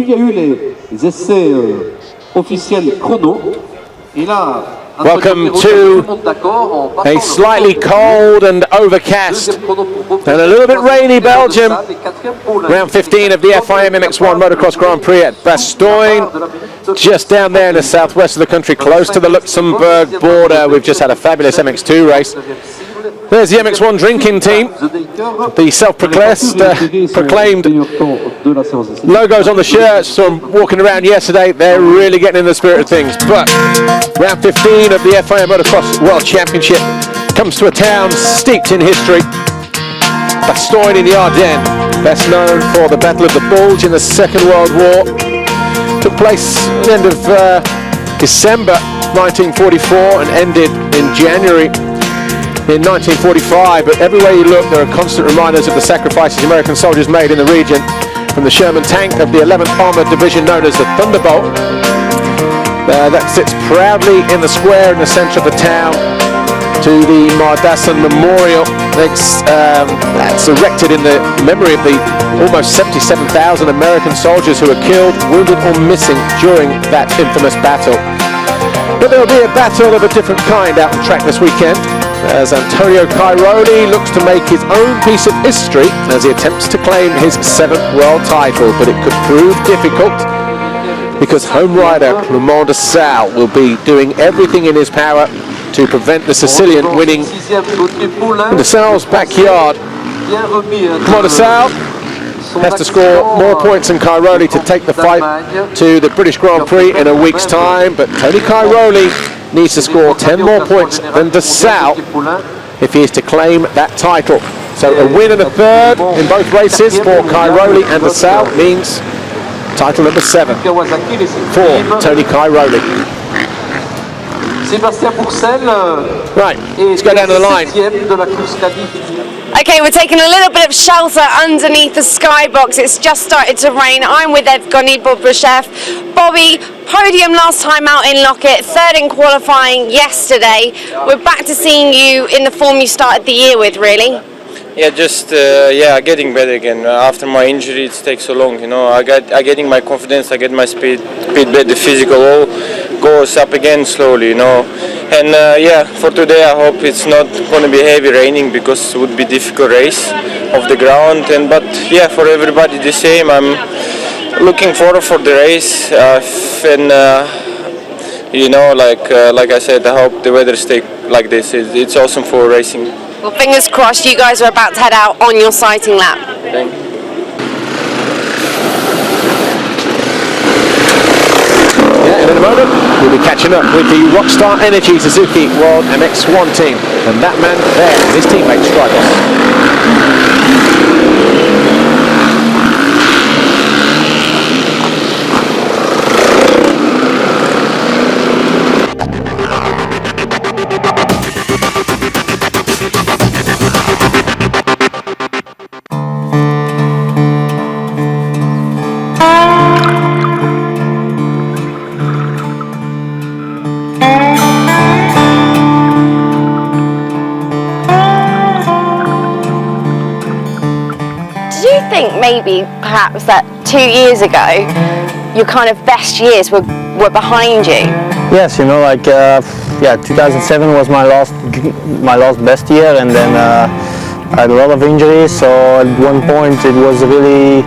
il y a eu les essais officiels chrono. Et là, welcome to a slightly cold and overcast and a little bit rainy Belgium. Round 15 of the FIM MX1 Motocross Grand Prix at Bastogne, just down there in the southwest of the country, close to the Luxembourg border. We've just had a fabulous MX2 race. There's the MX1 drinking team, the self-proclaimed logos on the shirts. Saw them walking around yesterday. They're really getting in the spirit of things. But round 15 of the FIM Motocross World Championship comes to a town steeped in history. Bastogne in the Ardennes, best known for the Battle of the Bulge in the Second World War. Took place at the end of December 1944 and ended in January in 1945, but everywhere you look there are constant reminders of the sacrifices American soldiers made in the region, from the Sherman tank of the 11th Armored Division known as the Thunderbolt. That sits proudly in the square in the centre of the town, to the Mardassan Memorial. That's erected in the memory of the almost 77,000 American soldiers who were killed, wounded or missing during that infamous battle. But there will be a battle of a different kind out on track this weekend, as Antonio Cairoli looks to make his own piece of history as he attempts to claim his 7th world title. But it could prove difficult because home rider Clement de Sal will be doing everything in his power to prevent the Sicilian winning in de Sal's backyard. Clement de Sal has to score more points than Cairoli to take the fight to the British Grand Prix in a week's time, but Tony Cairoli needs to score 10 more points than de Sal if he is to claim that title. So a win and a third in both races for Cairoli and de Sal means title number 7 for Tony Cairoli. Right, let's go down to the line. Okay, we're taking a little bit of shelter underneath the skybox. It's just started to rain. I'm with Evgeny Bobryshev. Bobby, podium last time out in Lockett, third in qualifying yesterday. We're back to seeing you in the form you started the year with, really. Yeah, just getting better again. After my injury, it takes so long. You know, I getting my confidence, I get my speed better, physical all goes up again slowly. You know, and for today, I hope it's not going to be heavy raining because it would be difficult race off the ground. But for everybody the same. I'm looking forward for the race, like I said, I hope the weather stays like this. It's awesome for racing. Well, fingers crossed, you guys are about to head out on your sighting lap. Thank you. Yeah, and in a moment, we'll be catching up with the Rockstar Energy Suzuki World MX1 team. And that man there is his teammate, Strygos. Maybe perhaps that 2 years ago your kind of best years were behind you? Yes, you know, 2007 was my last best year, and then I had a lot of injuries, so at one point it was really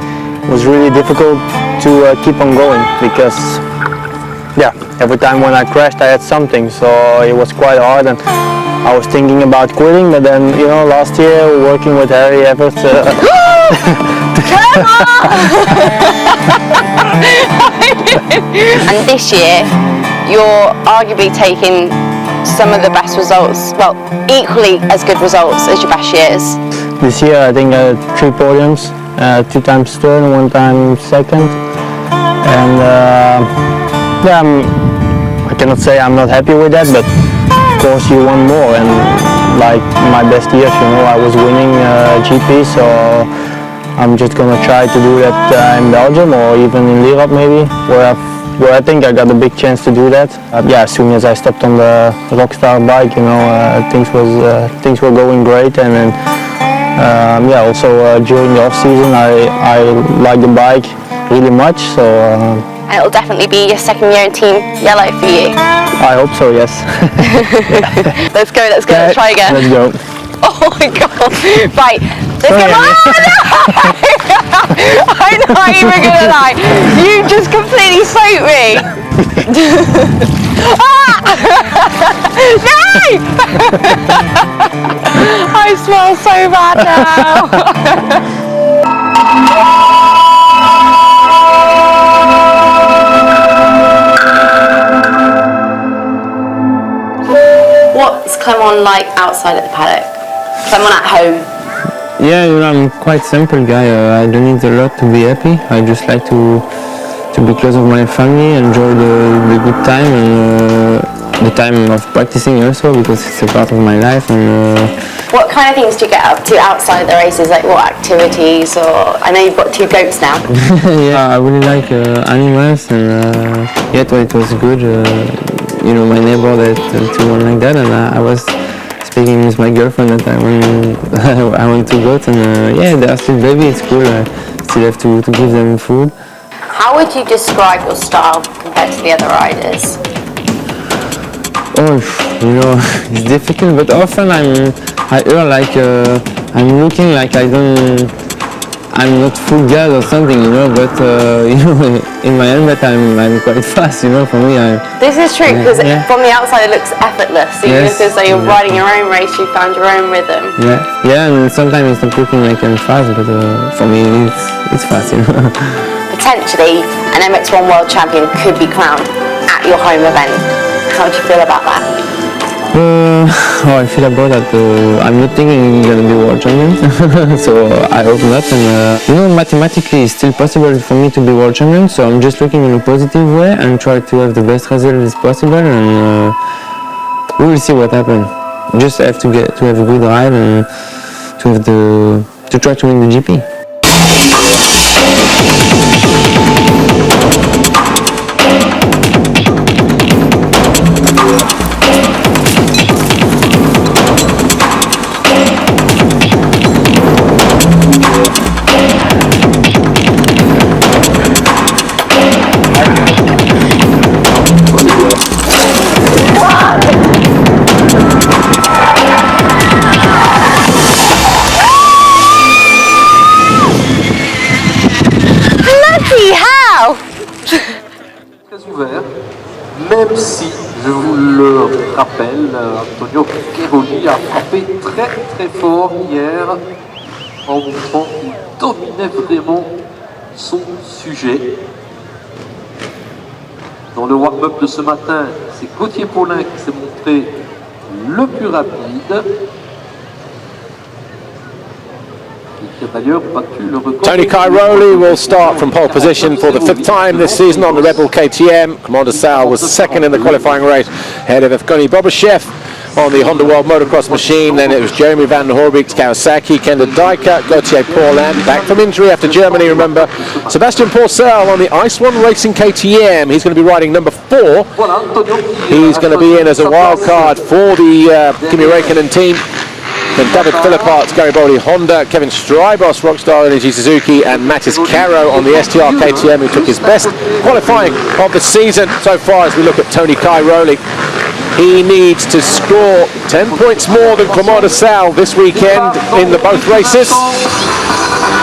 difficult to keep on going, because every time when I crashed I had something, so it was quite hard, and I was thinking about quitting. But then, you know, last year working with Harry Everett Come on! And this year, you're arguably taking some of the best results, well, equally as good results as your best years. This year, I think I had 3 podiums, 2 times third and 1 time second. And I cannot say I'm not happy with that, but of course you want more. And like my best years, you know, I was winning GP, so I'm just gonna try to do that in Belgium or even in Europe maybe, where I think I got a big chance to do that. As soon as I stepped on the Rockstar bike, you know, things were going great, and then also during the off season I liked the bike. really much. So And it'll definitely be your second year in Team Yellow for you. I hope so. Yes. Let's go. Let's try again. Let's go. Oh my god. Right. Let's go. I'm not even gonna lie. You just completely soaked me. No! I smell so bad now. What's Clement like outside at the paddock? Clement at home? Yeah, I'm quite simple guy. I don't need a lot to be happy. I just like to be close with my family, enjoy the good time and the time of practicing also, because it's a part of my life. And what kind of things do you get up to outside the races? Like what activities? Or I know you've got 2 goats now. yeah, I really like animals, and yet when it was good, my neighbor that to one like that, and I was speaking with my girlfriend that I want to goat, and yeah, they are still baby. It's cool. I still have to give them food. How would you describe your style compared to the other riders? Oh, it's difficult, but often I hear like I'm looking like I'm not full gas or something, but in my helmet I'm quite fast, for me. This is true, because from the outside it looks effortless. Even if it's like you're riding your own race, you found your own rhythm. Yeah, and sometimes it's not looking like I'm fast, but for me it's fast, Potentially, an MX1 world champion could be crowned at your home event. How do you feel about that? How I feel about that, I'm not thinking I'm gonna be world champion, so I hope not. And mathematically it's still possible for me to be world champion, so I'm just looking in a positive way and try to have the best result as possible, and we will see what happens. Just have to have a good ride and to try to win the GP. Même si, je vous le rappelle, Antonio Cheroli a frappé très très fort hier en montrant qu'il dominait vraiment son sujet. Dans le warm-up de ce matin, c'est Gauthier Paulin qui s'est montré le plus rapide. Tony Cairoli will start from pole position for the 5th time this season on the Red Bull KTM. Commander Sal was second in the qualifying race, ahead of Evgeny Bobashev on the Honda World Motocross machine. Then it was Jeremy Van Hoorbeek, Kawasaki, Kenda Dijker, Gauthier Paulin, back from injury after Germany, remember. Sebastian Pourcel on the Ice1 Racing KTM. He's going to be riding number 4. He's going to be in as a wild card for the Kimi Räikkönen team. Then David Philippart's Garibaldi Honda, Kevin Strybos, Rockstar Energy Suzuki, and Mattis Caro on the STR KTM, who took his best qualifying of the season so far as we look at Tony Cairoli. He needs to score 10 points more than Clement de Sal this weekend in both races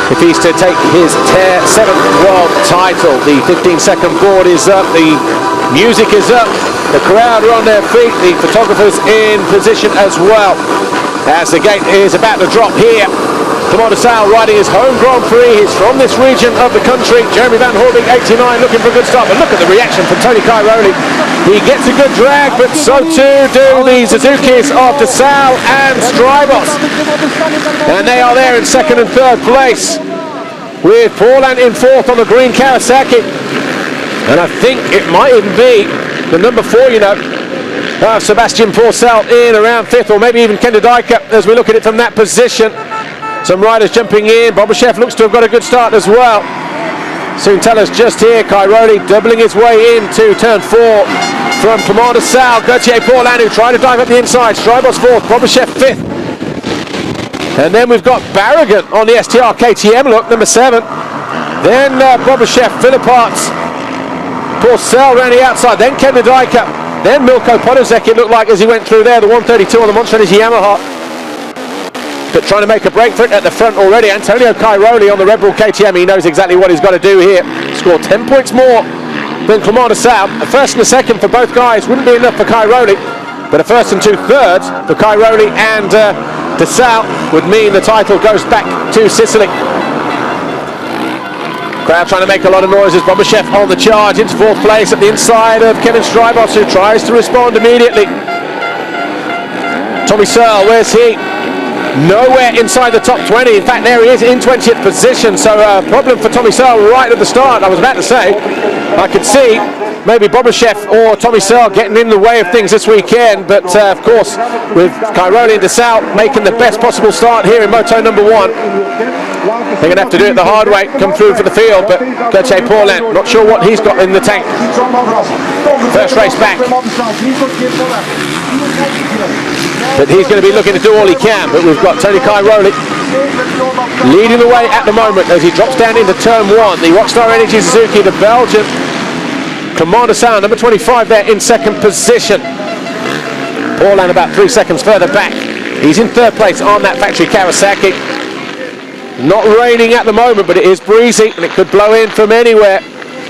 if he's to take his 7th world title. The 15-second board is up, the music is up, the crowd are on their feet, the photographers in position as well. As the gate is about to drop here, Clement de Sal riding his home Grand Prix. He's from this region of the country. Jeremy Van Hoorbeek, 89, looking for a good start. But look at the reaction from Tony Cairoli. He gets a good drag, but so too do the Suzukis of de Sal and Strybos. And they are there in 2nd and 3rd place, with Paulin in 4th on the green Kawasaki. And I think it might even be the number 4, Sebastian Pourcel in around 5th, or maybe even Kenda Dijker as we look at it from that position. Some riders jumping in. Bobashev looks to have got a good start as well. Soon tell us just here. Cairoli doubling his way into turn 4 from Clement de Sal. Gauthier Paulin, who tried to dive up the inside. Strybos 4th, Bobashev 5th. And then we've got Barragan on the STR KTM, look, number 7. then Bobryshev, Philipparts, Porcel around the outside, then Kenderdijker, then Milko Podolzek, it looked like as he went through there, the 132 on the Monster Energy Yamaha. But trying to make a break for it at the front already. Antonio Cairoli on the Red Bull KTM, he knows exactly what he's got to do here. Scored 10 points more than Clement de Sal. A first and a second for both guys wouldn't be enough for Cairoli, but a first and 2 thirds for Cairoli and de Sal would mean the title goes back to Sicily. Crowd trying to make a lot of noise as Bobryshev on the charge into 4th place at the inside of Kevin Strybos, who tries to respond immediately. Tommy Searle, where's he? Nowhere inside the top 20. In fact, there he is in 20th position. So a problem for Tommy Searle right at the start. I was about to say, I could see maybe Bobryshev or Tommy Searle getting in the way of things this weekend. But of course, with Cairoli and de Sal making the best possible start here in Moto number 1, they're going to have to do it the hard way, come through for the field. But Gauthier Paulin, not sure what he's got in the tank. First race back. But he's going to be looking to do all he can. But we've got Tony Cairoli leading the way at the moment as he drops down into turn 1. The Rockstar Energy Suzuki, the Belgian. Clement de Sal, number 25 there in 2nd position. Paulin about 3 seconds further back. He's in 3rd place on that factory Kawasaki. Not raining at the moment, but it is breezy and it could blow in from anywhere.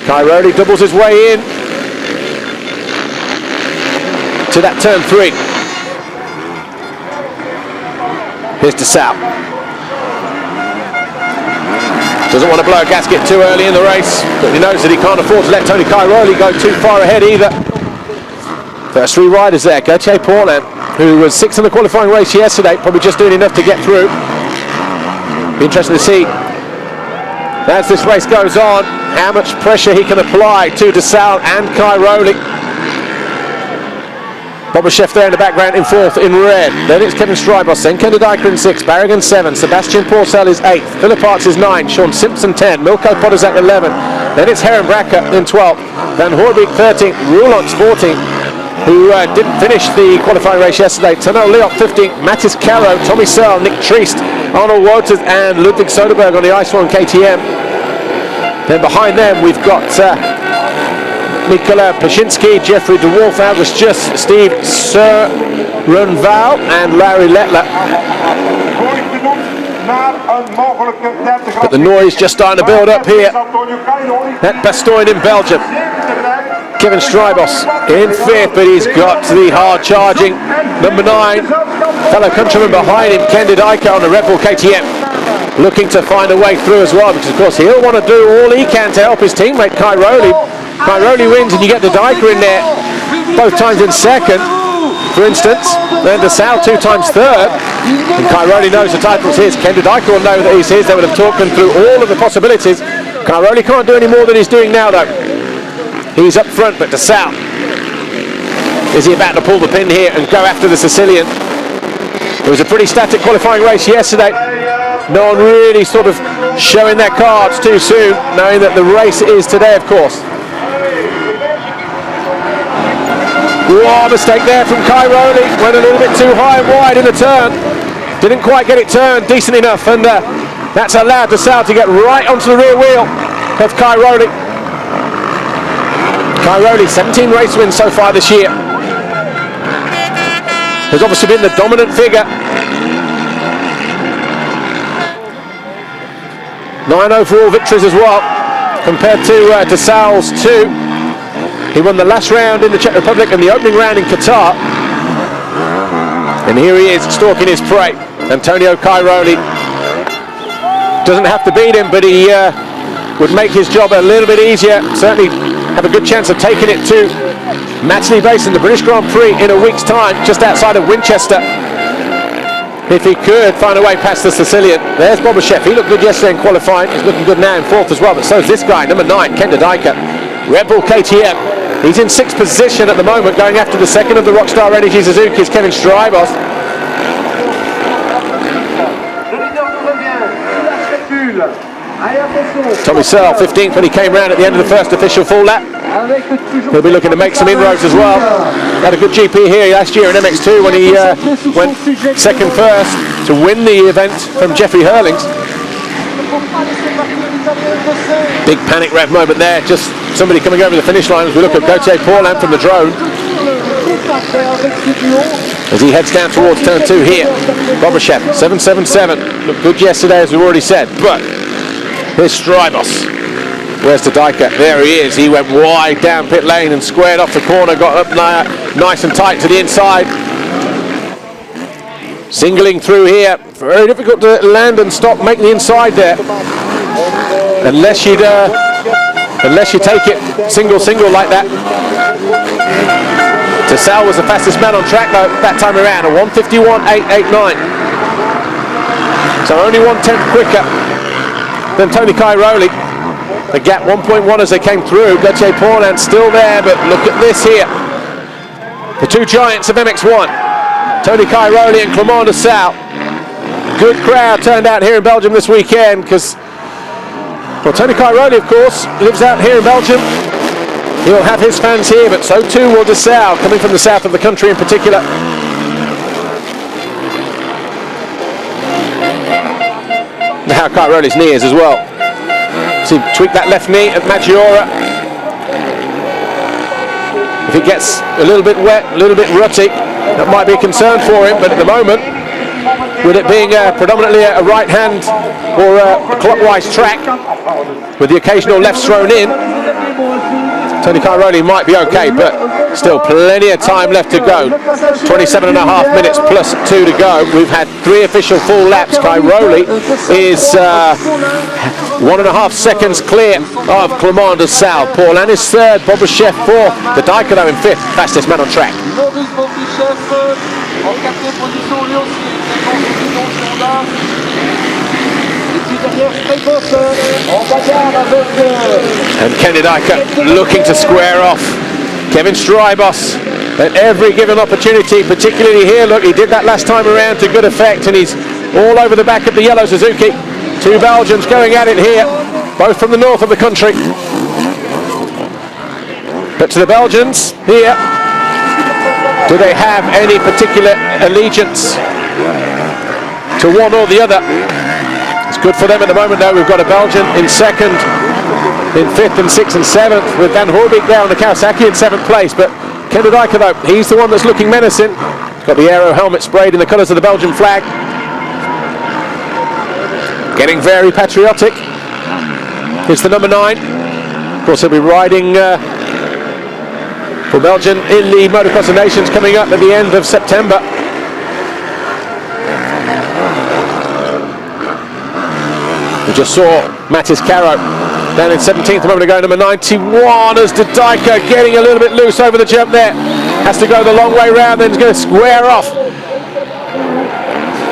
Cairoli doubles his way in to that turn 3. Here's de Sal. Doesn't want to blow a gasket too early in the race, but he knows that he can't afford to let Tony Cairoli go too far ahead either. First 3 riders there. Gauthier Paulin, who was 6th in the qualifying race yesterday, probably just doing enough to get through. Be interesting to see as this race goes on how much pressure he can apply to de Sal and Cairoli. Bobryshev there in the background in 4th in red. Then it's Kevin Strybos, then Kenderdijker in 6th, Barrigan 7, Sebastian Porcel is 8th, Philipparts is 9, Sean Simpson 10, Milko Podolzek 11, then it's Heron Bracker in 12th, Van Hoorbeek 13th, Roulants 14th, who didn't finish the qualifying race yesterday, Tano Leop 15th, Mattis Caro, Tommy Searle, Nick Triest, Arnold Wouters and Ludwig Soderberg on the Ice One KTM. Then behind them we've got Mikola Pashinsky, Jeffrey de Wolf, August Just, Steve Sernval and Larry Lettler. But the noise just starting to build up here at Bastogne in Belgium. Kevin Strybos in 5th, but he's got the hard charging number 9 fellow countryman behind him, Kenderdijker on the Red Bull KTM, looking to find a way through as well, because of course he'll want to do all he can to help his teammate Cairoli. Cairoli wins and you get the Dijker in there both times in 2nd, for instance, then de Sal 2 times 3rd, and Cairoli knows the title's his. Kenderdijker will know that he's his. They would have talked him through all of the possibilities. Cairoli can't do any more than he's doing now though. He's up front, but de Sal, is he about to pull the pin here and go after the Sicilian? It was a pretty static qualifying race yesterday. No one really sort of showing their cards too soon, knowing that the race is today, of course. Whoa, mistake there from Cairoli. Went a little bit too high and wide in the turn. Didn't quite get it turned decent enough, and that's allowed de Sal to get right onto the rear wheel of Cairoli. Cairoli, 17 race wins so far this year. Has obviously been the dominant figure. 9 overall victories as well, compared to de Sal's 2. He won the last round in the Czech Republic and the opening round in Qatar. And here he is, stalking his prey. Antonio Cairoli doesn't have to beat him, but he would make his job a little bit easier. Certainly have a good chance of taking it to Matchley Basin, the British Grand Prix in a week's time, just outside of Winchester. If he could find a way past the Sicilian. There's Bobryshev. He looked good yesterday in qualifying. He's looking good now in 4th as well, but so is this guy, number 9, Kenderdijker. Red Bull KTM. He's in 6th position at the moment, going after the 2nd of the Rockstar Energy Suzuki's, Kevin Strybos. Tommy Searle, 15th when he came round at the end of the first official full lap. He'll be looking to make some inroads as well. Had a good GP here last year in MX2 when he went 2nd first to win the event from Jeffrey Hurlings. Big panic rev moment there, just somebody coming over the finish line as we look at Gauthier Paulin from the drone. As he heads down towards turn 2 here. Bobryshev, 7.77. Looked good yesterday, as we've already said, but here's Strybos. Where's the Dijker? There he is. He went wide down pit lane and squared off the corner, got up nice and tight to the inside. Singling through here. Very difficult to land and stop, make the inside there. Unless you take it single like that. Tassel was the fastest man on track though that time around, a 1:51.889. So only 1/10 quicker than Tony Cairoli. The gap 1.1 as they came through. Gauthier Paulin still there, but look at this here. The two giants of MX1, Tony Cairoli and Clément Tassel. Good crowd turned out here in Belgium this weekend because, well, Tony Cairoli, of course, lives out here in Belgium. He'll have his fans here, but so too will Tassel, coming from the south of the country in particular. Now Cairoli's knee is as well. So tweak that left knee at Maggiora. If it gets a little bit wet, a little bit rutty, that might be a concern for him, but at the moment, with it being predominantly a right hand or a clockwise track, with the occasional lefts thrown in, Tony Cairoli might be okay, but still plenty of time left to go. 27.5 minutes plus 2 to go. We've had 3 official full laps. Cairoli is 1.5 seconds clear of Clément Tassel. Paulin is third, Bobryshev fourth. The Dijker though in fifth, fastest man on track. And Kenny Dijker looking to square off Kevin Strybos at every given opportunity, particularly here. Look, he did that last time around to good effect, and he's all over the back of the yellow Suzuki. Two Belgians going at it here, both from the north of the country. But to the Belgians here, do they have any particular allegiance to one or the other? It's good for them at the moment though. We've got a Belgian in second, in fifth and sixth and seventh, with Van Hoorbeek there on the Kawasaki in seventh place. But Kenny Dijker though, he's the one that's looking menacing. He's got the aero helmet sprayed in the colours of the Belgian flag. Getting very patriotic. It's the number 9. Of course he'll be riding for Belgium in the Motocross of Nations coming up at the end of September. We just saw Mathis Caro down in 17th a moment ago, number 91, as the Dijker getting a little bit loose over the jump there. Has to go the long way round, then he's going to square off.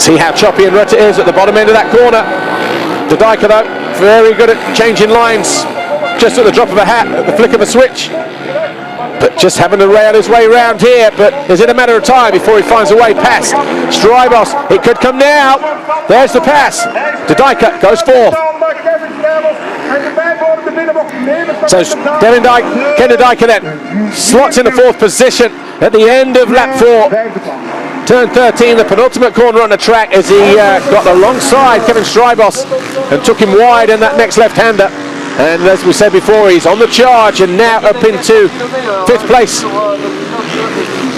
See how choppy and rut it is at the bottom end of that corner. The Dijker though, very good at changing lines, just at the drop of a hat, at the flick of a switch. But just having to rail his way round here, but is it a matter of time before he finds a way past Strybos? It could come now. There's the pass. The Dijker goes fourth. So Kenny Dijker then slots in the fourth position at the end of lap 4. Turn 13, the penultimate corner on the track, as he got alongside Kevin Strybos and took him wide in that next left-hander. And as we said before, he's on the charge and now up into 5th place,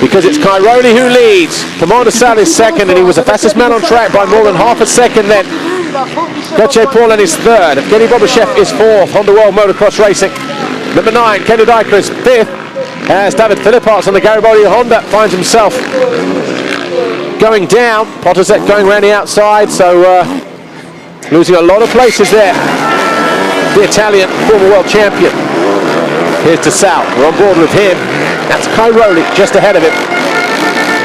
because it's Cairoli who leads. Clément Tassel is second, and he was the fastest man on track by more than half a second then. Gauthier Paulin is third, Evgeny Bobryshev is fourth on the World Motocross Racing. Number 9, Kenny Dijker is fifth, as David Philipparts on the Garibaldi Honda finds himself going down. Pottersek going around the outside, so losing a lot of places there. The Italian former world champion. Here's Tassel, we're on board with him. That's Cairoli just ahead of him.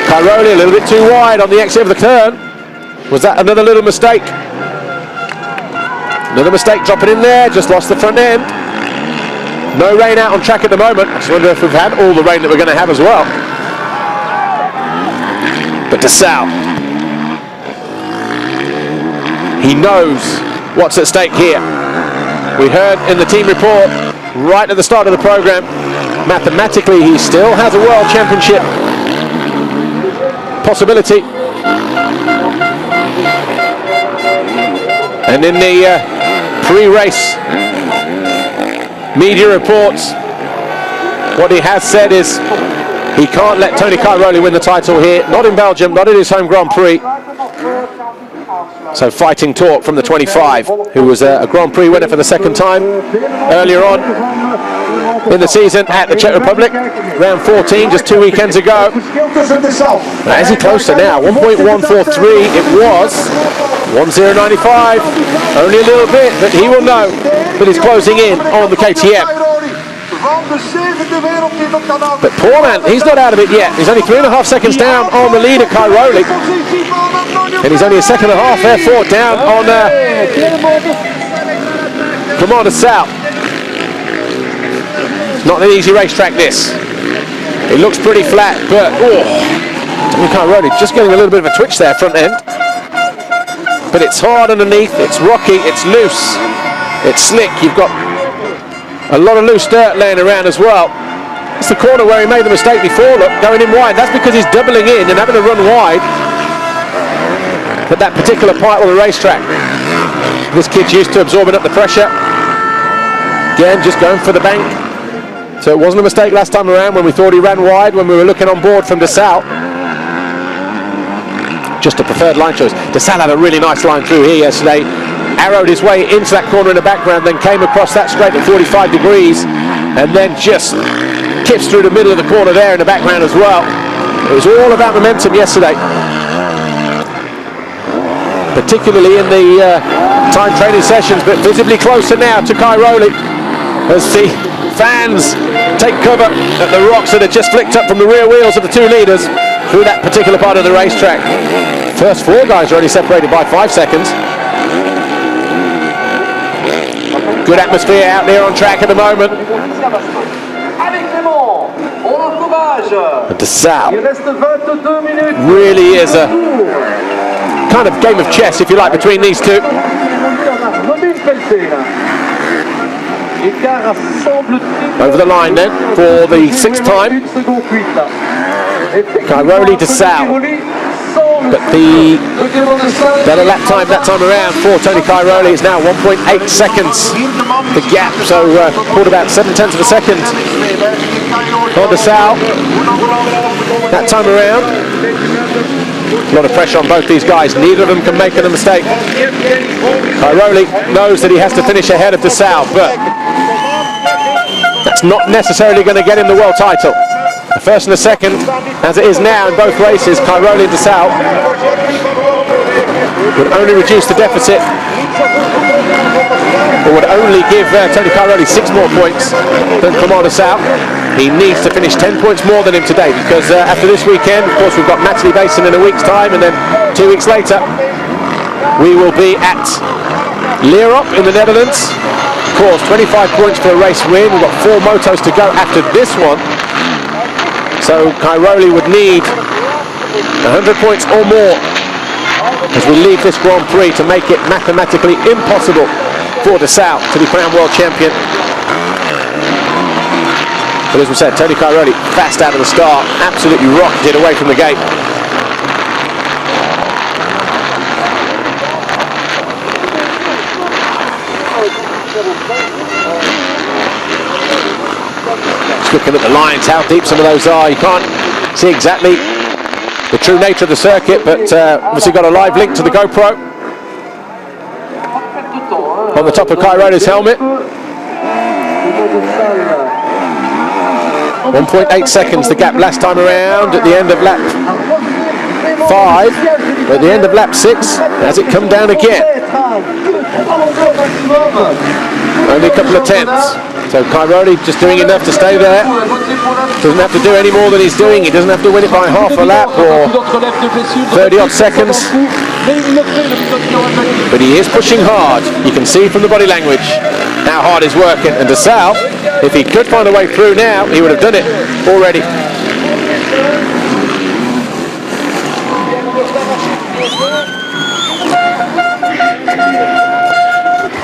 Cairoli a little bit too wide on the exit of the turn. Was that another little mistake? Another mistake dropping in there, just lost the front end. No rain out on track at the moment. I just wonder if we've had all the rain that we're going to have as well. But Tassel, he knows what's at stake here. We heard in the team report right at the start of the program, mathematically he still has a world championship possibility. And in the pre-race media reports, what he has said is he can't let Tony Cairoli win the title here, not in Belgium, not in his home Grand Prix. So fighting talk from the 25, who was a Grand Prix winner for the second time earlier on in the season at the Czech Republic, round 14, just 2 weekends ago. Now, is he closer now? 1.143, it was 1.095, only a little bit, but he will know that he's closing in on the KTM. But poor man, he's not out of it yet. He's only 3.5 seconds down on the leader, Cairoli. And he's only a second and a half, therefore, down on Commander South. Not an easy racetrack, this. It looks pretty flat, but Tony Cairoli just getting a little bit of a twitch there, front end. But it's hard underneath, it's rocky, it's loose, it's slick. You've got a lot of loose dirt laying around as well. It's the corner where he made the mistake before, look, going in wide. That's because he's doubling in and having to run wide at that particular part of the racetrack. This kid's used to absorbing up the pressure. Again, just going for the bank. So it wasn't a mistake last time around when we thought he ran wide, when we were looking on board from Dessau. Just a preferred line choice. Dessau had a really nice line through here yesterday. Arrowed his way into that corner in the background, then came across that straight at 45 degrees, and then just kips through the middle of the corner there in the background as well. It was all about momentum yesterday, particularly in the time training sessions, but visibly closer now to Cairoli as the fans take cover at the rocks that had just flicked up from the rear wheels of the two leaders through that particular part of the racetrack. First four guys are only separated by 5 seconds. Good atmosphere out there on track at the moment. And Dessau really is a kind of game of chess, if you like, between these two. Over the line then for the 6th time. Cairoli, Dessau. But the better lap time that time around for Tony Cairoli is now 1.8 seconds. The gap, so pulled about 7/10 of a second on Dessau that time around. A lot of pressure on both these guys. Neither of them can make a mistake. Cairoli knows that he has to finish ahead of Dessau, but that's not necessarily going to get him the world title. The first and the second, as it is now in both races, Cairoli and Dessau, would only reduce the deficit, or would only give Tony Cairoli 6 more points than Commander Dessau. He needs to finish 10 points more than him today, because after this weekend, of course, we've got Matterley Basin in a week's time, and then 2 weeks later, we will be at Lierop in the Netherlands. Of course, 25 points for a race win. We've got 4 motos to go after this one. So Cairoli would need 100 points or more as we leave this Grand Prix to make it mathematically impossible for Dessau to be crowned world champion. But as we said, Tony Cairoli fast out of the start, absolutely rocketed away from the gate. Looking at the lines, how deep some of those are. You can't see exactly the true nature of the circuit, but obviously got a live link to the GoPro on the top of Cairoli's helmet. 1.8 seconds the gap last time around at the end of lap 5. At the end of lap 6, has it come down again? Only a couple of tenths. So Cairoli just doing enough to stay there. Doesn't have to do any more than he's doing. He doesn't have to win it by half a lap or 30 odd seconds. But he is pushing hard. You can see from the body language how hard he's working. And Dessau, if he could find a way through now, he would have done it already.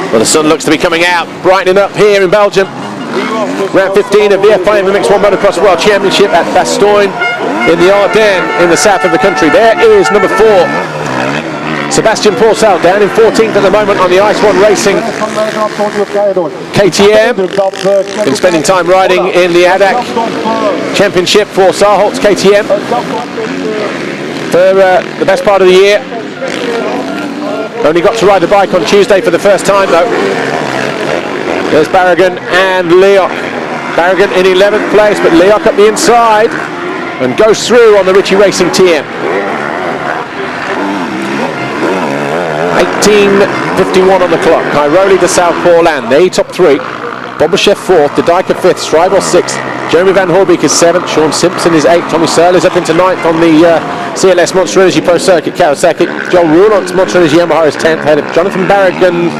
Well, the sun looks to be coming out, brightening up here in Belgium. Round 15 of the FIM MX1 Motocross World Championship at Bastogne in the Ardennes in the south of the country. There is number 4, Sebastian Pourcel down in 14th at the moment on the Ice One Racing KTM. Been spending time riding in the ADAC Championship for Saarholt's KTM for the best part of the year. Only got to ride the bike on Tuesday for the first time though. There's Barragan and Leok. Barragan in 11th place, but Leok up the inside and goes through on the Ritchie Racing TM. 18:51 on the clock. Cairoli to South Paul-Land, they top three. Bobryshev 4th, De Dijker 5th, Strijbos 6th, Jeremy Van Hoorbeek is 7th, Sean Simpson is 8th, Tommy Searle is up into 9th on the CLS Monster Energy Pro Circuit Kawasaki. Joel Roulan's Monster Energy Yamaha is 10th, ahead of Jonathan Barragan.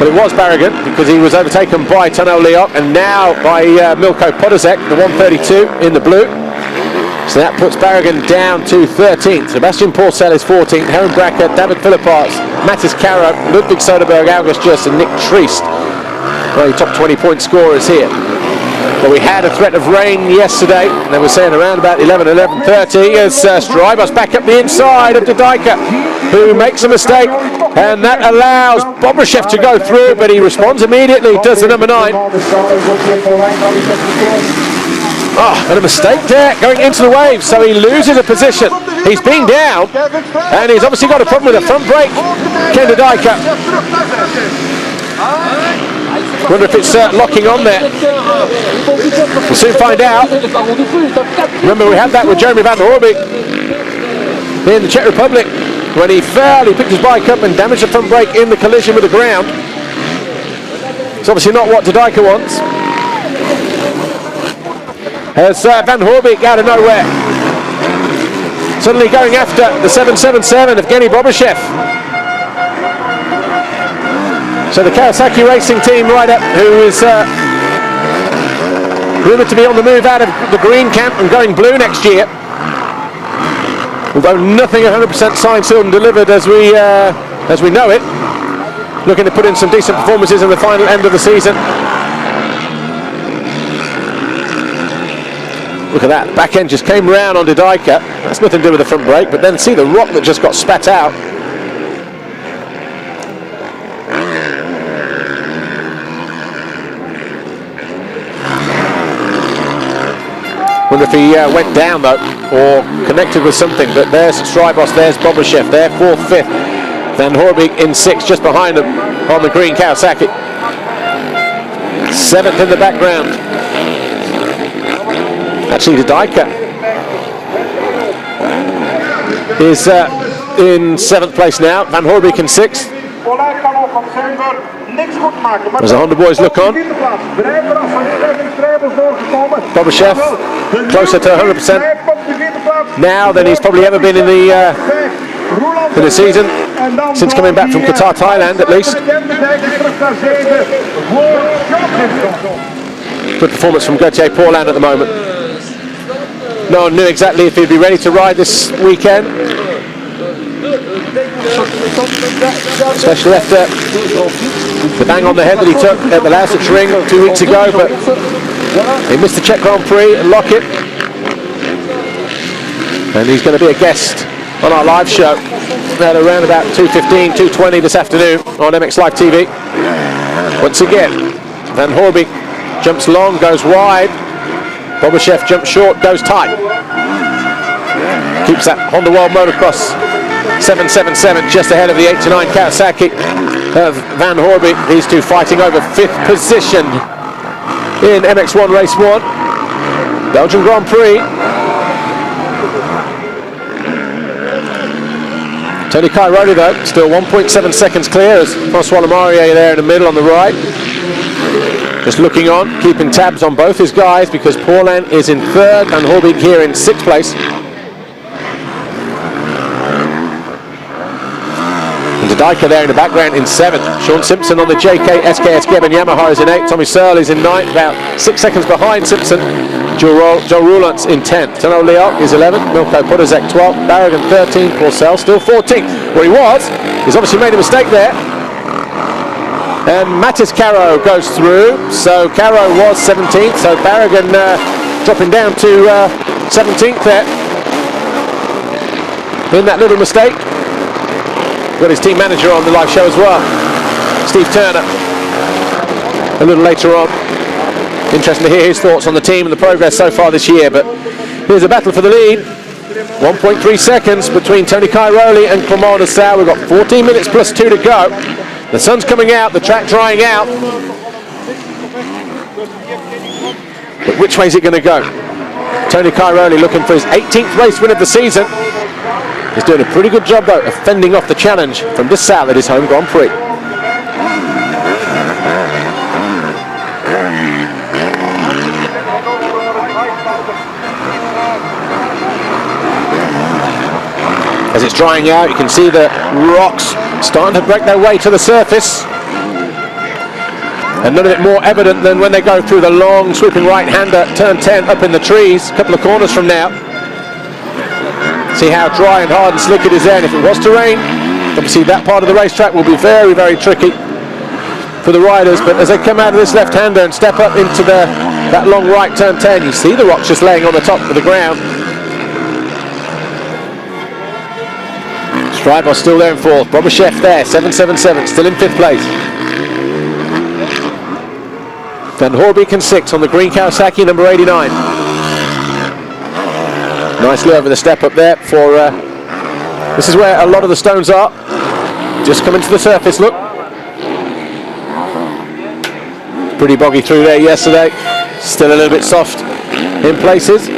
Well, it was Barragan because he was overtaken by Tonel Leok and now by Milko Podolzek, the 132 in the blue. So that puts Barragan down to 13th. Sebastian Pourcel is 14th, Heron Bracker, David Philipparts, Mattis Caro, Ludwig Soderberg, August Just and Nick Triest. Well, top 20-point scorers here. But we had a threat of rain yesterday, and they were saying around about 11:30 as Strijbos back up the inside of De Dijker, who makes a mistake, and that allows Bobryshev to go through, but he responds immediately, does the number 9. And a mistake there, going into the waves, so he loses a position. He's been down, and he's obviously got a problem with the front brake, Ken De Dijker. Wonder if it's locking on there. We'll soon find out. Remember, we had that with Jeremy Van Hoorbeek in the Czech Republic. When he fell, he picked his bike up and damaged the front brake in the collision with the ground. It's obviously not what De Dijker wants. As Van Hoorbeek out of nowhere, suddenly going after the 777 of Evgeny Bobryshev. So the Kawasaki Racing Team rider, who is rumoured to be on the move out of the green camp and going blue next year, although nothing 100% signed, sealed and delivered as we know it, looking to put in some decent performances in the final end of the season. Look at that, back end just came round on De Dijker. That's nothing to do with the front brake, but then see the rock that just got spat out. Wonder if he went down though, or connected with something, but there's Strijbos, there's Bobryshev, they're 4th, 5th. Van Hoorbeek in 6th, just behind him on the green Kawasaki. 7th in the background. Actually, De Dijker is in 7th place now, Van Hoorbeek in 6th. As the Honda boys look on, Bobryshev closer to 100% now than he's probably ever been in the season, since coming back from Qatar, Thailand at least. Good performance from Gauthier Paul-Land at the moment. No one knew exactly if he'd be ready to ride this weekend, especially after the bang on the head that he took at the Lausitz Ring 2 weeks ago, but he missed the Czech Grand Prix at Lockett, and he's going to be a guest on our live show at around about 2:15, 2:20 this afternoon on MX Live TV. Once again, Van Hoorbeek jumps long, goes wide. Bobryshev jumps short, goes tight. Keeps that Honda World Motocross 777 just ahead of the 8-9 Kawasaki of Van Hoorbeek. These two fighting over 5th position in MX1 Race 1. Belgian Grand Prix. Tony Cairoli though, still 1.7 seconds clear as Francois Lemarié there in the middle on the right. Just looking on, keeping tabs on both his guys because Paul-Land is in 3rd and Hoorbeek here in 6th place. And De Dijker there in the background in 7th. Sean Simpson on the JK SKS Geben Yamaha is in 8th. Tommy Searle is in 9th, about 6 seconds behind Simpson. Joe Roulant in 10th. Tonel Leok is 11th. Milko Podolzek 12th. Barragan 13th. Pourcel still 14th. Where he was, he's obviously made a mistake there. And Mattis Caro goes through, so Caro was 17th, so Barragan dropping down to 17th there in that little mistake. got his team manager on the live show as well, Steve Turner, a little later on. Interesting to hear his thoughts on the team and the progress so far this year. But here's a battle for the lead. 1.3 seconds between Tony Cairoli and Clement Nassau. We've got 14 minutes plus 2 to go. The sun's coming out, the track drying out. But which way is it going to go? Tony Cairoli looking for his 18th race win of the season. He's doing a pretty good job though of fending off the challenge from Nassau at his home Grand Prix. As it's drying out, you can see the rocks starting to break their way to the surface. And none of it more evident than when they go through the long sweeping right-hander, turn 10 up in the trees, a couple of corners from now. See how dry and hard and slick it is there. And if it was to rain, obviously that part of the racetrack will be very, very tricky for the riders. But as they come out of this left-hander and step up into that long right turn 10, you see the rocks just laying on the top of the ground. Strybos still there in fourth. Bobryshev there, 7.77, still in fifth place. Van Hoorbeek in sixth on the green Kawasaki, number 89. Nicely over the step up there for, this is where a lot of the stones are. Just coming to the surface, look. Pretty boggy through there yesterday. Still a little bit soft in places.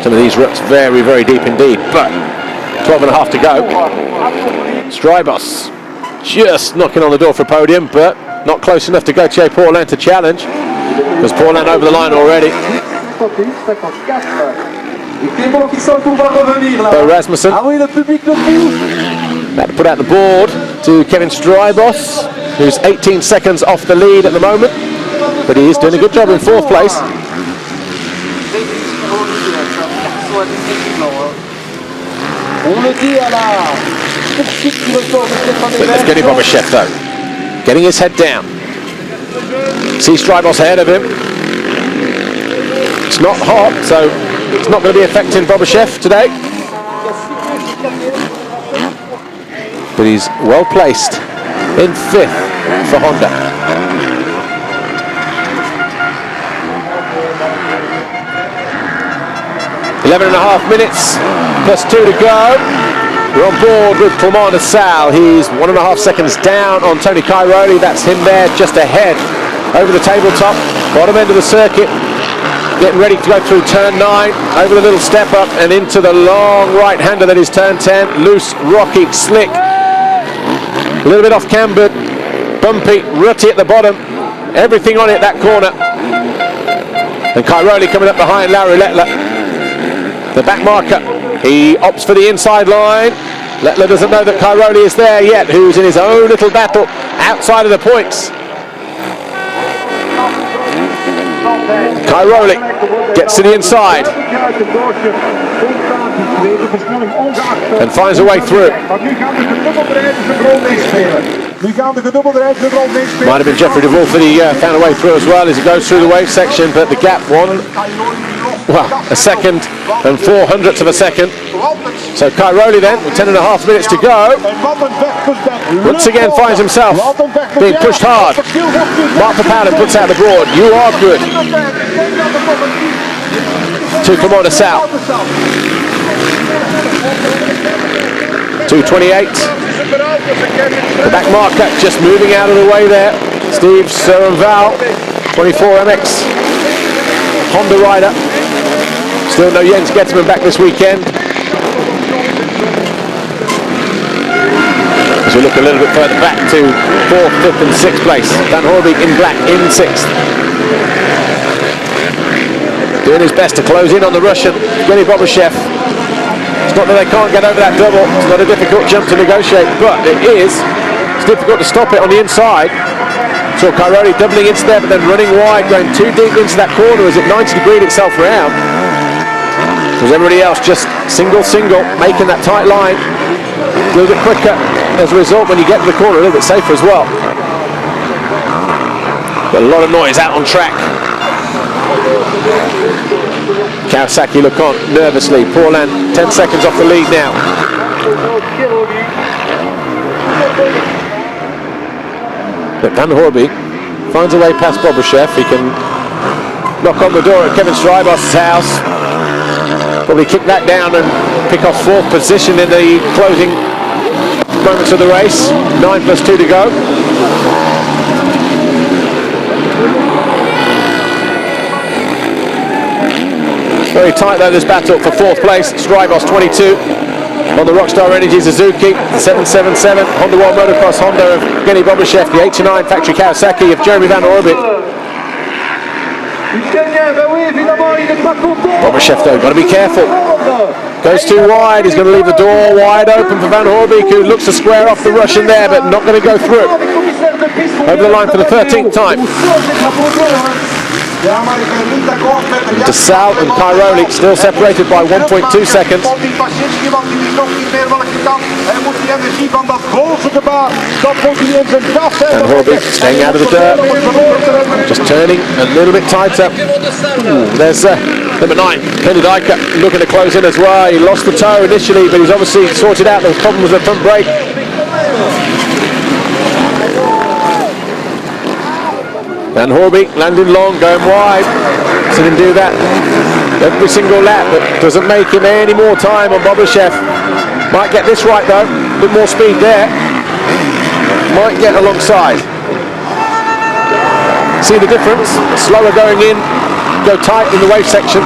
Some of these ruts very, very deep indeed, but 12.5 to go. Strybos just knocking on the door for a podium, but not close enough to Gauthier Paulin to challenge, because Paulin over the line already. Bo Rasmussen about to put out the board to Kevin Strybos, who's 18 seconds off the lead at the moment, but he is doing a good job in fourth place. But let's get Bobryshev though, getting his head down. See Strybos ahead of him. It's not hot, so it's not going to be affecting Bobryshev today. But he's well placed in fifth for Honda. 11.5 minutes plus 2 to go. We're on board with Clement Nassau. He's 1.5 seconds down on Tony Cairoli. That's him there just ahead over the tabletop, bottom end of the circuit, getting ready to go through turn 9, over the little step up and into the long right-hander that is turn 10. Loose, rocky, slick, a little bit off cambered, bumpy, rutty at the bottom, everything on it that corner. And Cairoli coming up behind Larry Lettler. The back marker, he opts for the inside line. Lettler doesn't know that Cairoli is there yet, who's in his own little battle outside of the points. Cairoli gets to the inside and finds a way through. Might have been Jeffrey de Wolf that he found a way through as well as he goes through the wave section, but the gap a second and 400ths of a second. So Cairoli then, with 10.5 minutes to go, once again finds himself being pushed hard. Mark Verpalen puts out the board. You are good. To Clement Nassau. 2:28. The back marker just moving out of the way there. Steve Serenval, 24 MX Honda rider. Still no Jens Getterman back this weekend. As we look a little bit further back to 4th, 5th and 6th place. Van Hoorbeek in black in 6th. Doing his best to close in on the Russian, Evgeny Bobryshev. It's not that they can't get over that double. It's not a difficult jump to negotiate, but it's difficult to stop it on the inside. So Cairoli doubling into there, but then running wide, going too deep into that corner as it 90-degreed itself round. Because everybody else just single, making that tight line a little bit quicker. As a result, when you get to the corner, a little bit safer as well. Got a lot of noise out on track. Kawasaki look on nervously. Paulin 10 seconds off the lead now. But Van Horby finds a way past Bobryshev. He can knock on the door at Kevin Strybos's house. Probably kick that down and pick off 4th position in the closing moments of the race. 9+2 to go. Very tight though, this battle for 4th place. Strybos 22 on the Rockstar Energy Suzuki, the 777 Honda World Motocross Honda of Evgeny Bobryshev, the 89 factory Kawasaki of Jeremy Van Orby. Bobryshev though, got to be careful. Goes too wide, he's going to leave the door wide open for Van Horbeek, who looks to square off the Russian there, but not going to go through. Over the line for the 13th time. De Sal and Cairoli still separated by 1.2 seconds. And Horby staying out of the dirt, just turning a little bit tighter. There's number 9, Kenny Dyker, looking to close in as well. He lost the toe initially, but he's obviously sorted out those problems with the front brake. Van Horby landing long, going wide. Seen him do that every single lap, but doesn't make him any more time on Bobryshev. Might get this right though, a bit more speed there. Might get alongside. See the difference? Slower going in, go tight in the wave section.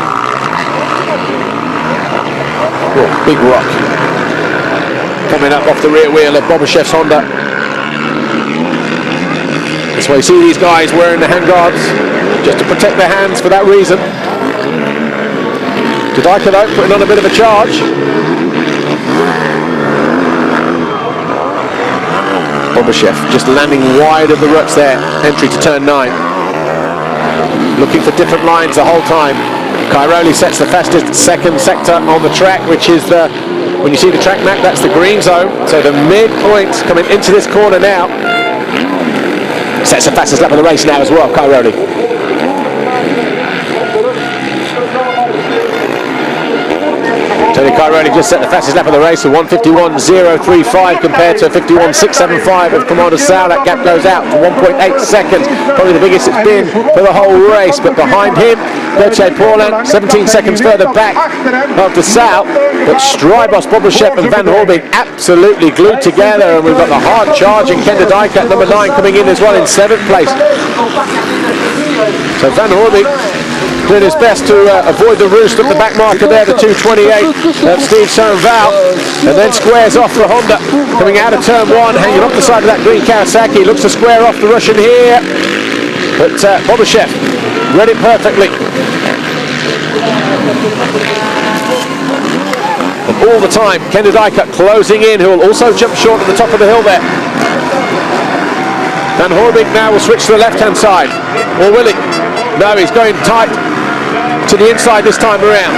Oh, big rock coming up off the rear wheel of Bobrishev's Honda. That's why you see these guys wearing the hand guards, just to protect their hands for that reason. Dyker though, putting on a bit of a charge. Bobryshev just landing wide of the ruts there, entry to turn 9. Looking for different lines the whole time. Cairoli sets the fastest second sector on the track, which is the, when you see the track map, that's the green zone. So the midpoint coming into this corner now. Sets the fastest lap of the race now as well, Cairoli. Tony Cairoli just set the fastest lap of the race with 1:51.035 compared to 51.675 of Commander Sal. That gap goes out to 1.8 seconds, probably the biggest it's been for the whole race. But behind him, Gauthier Paulin, 17 seconds further back after Sal. But Strybos, Bobryshev and Van Horby absolutely glued together, and we've got the hard charging Kenda Dyker at number 9 coming in as well in 7th place. So Van Horby doing his best to avoid the roost of the back marker there, the 2:28 of Steve Saint-Val, and then squares off the Honda coming out of turn 1, hanging off the side of that green Kawasaki. Looks to square off the Russian here, but Bobryshev read it perfectly. And all the time, Kenda Dyker closing in, who will also jump short at the top of the hill there. Van Horbeek now will switch to the left-hand side, or will he? No, he's going tight to the inside this time around.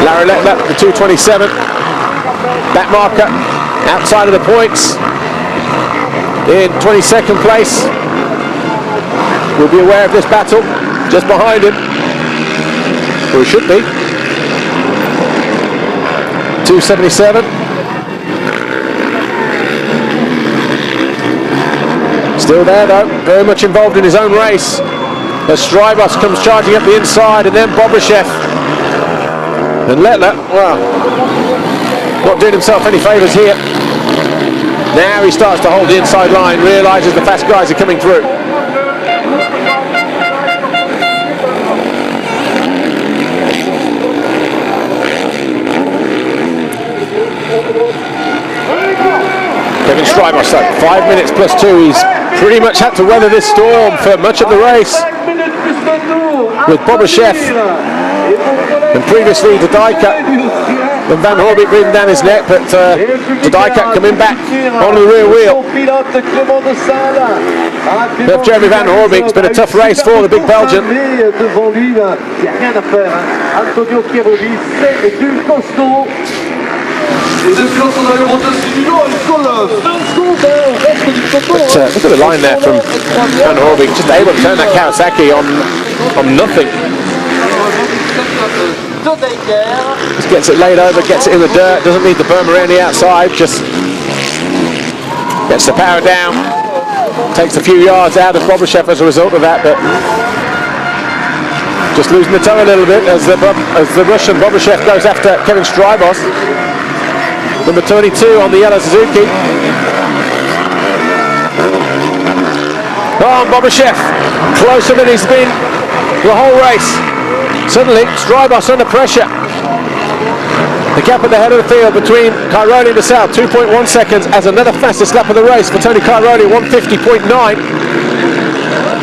Larry Lettler, the 2:27. Back marker outside of the points in 22nd place. We'll be aware of this battle just behind him. Or he should be. 2:77. Still there though, very much involved in his own race. As Strybos comes charging up the inside, and then Bobryshev. And Lettler, well, not doing himself any favours here. Now he starts to hold the inside line, realises the fast guys are coming through. Kevin Strybos, 5 minutes plus 2. He's pretty much had to weather this storm for much of the race with Bobryshev and previously De Dyker and Van Horbeek breathing down his neck, but De Dyker coming back on the rear wheel. But Jeremy Van Horbeek, it's been a tough race for the big Belgian. But Look at the line there from Van Horbig, just able to turn that Kawasaki on nothing. Just gets it laid over, gets it in the dirt, doesn't need the berm around the outside, just gets the power down, takes a few yards out of Bobryshev as a result of that, but just losing the toe a little bit as the Russian Bobryshev goes after Kevin Strybos. Number 22 on the yellow Suzuki. Oh, Bobryshev, closer than he's been the whole race. Suddenly, Strybos under pressure. The gap at the head of the field between Cairoli and DeSalle, 2.1 seconds, as another fastest lap of the race for Tony Cairoli, 150.9.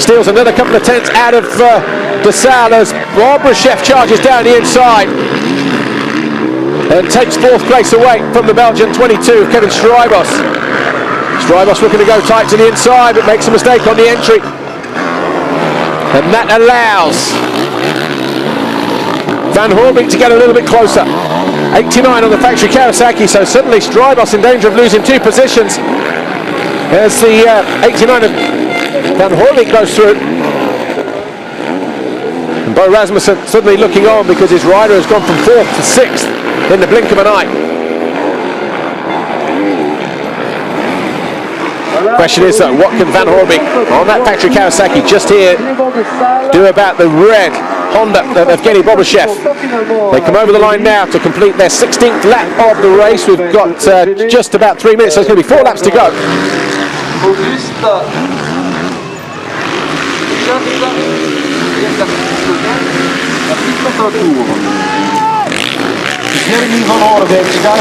Steals another couple of tenths out of DeSalle as Bobryshev charges down the inside and takes fourth place away from the Belgian 22, Kevin Strybos. Strybos looking to go tight to the inside, but makes a mistake on the entry. And that allows Van Horbig to get a little bit closer. 89 on the factory Kawasaki, so suddenly Strybos in danger of losing 2 positions as the 89 of Van Horbig goes through. And Bo Rasmussen suddenly looking on because his rider has gone from 4th to 6th in the blink of an eye. Question is though, what can Van Horbig on that factory Kawasaki just here do about the red Honda of Evgeny Bobryshev? They come over the line now to complete their 16th lap of the race. We've got just about 3 minutes, so it's going to be 4 laps to go.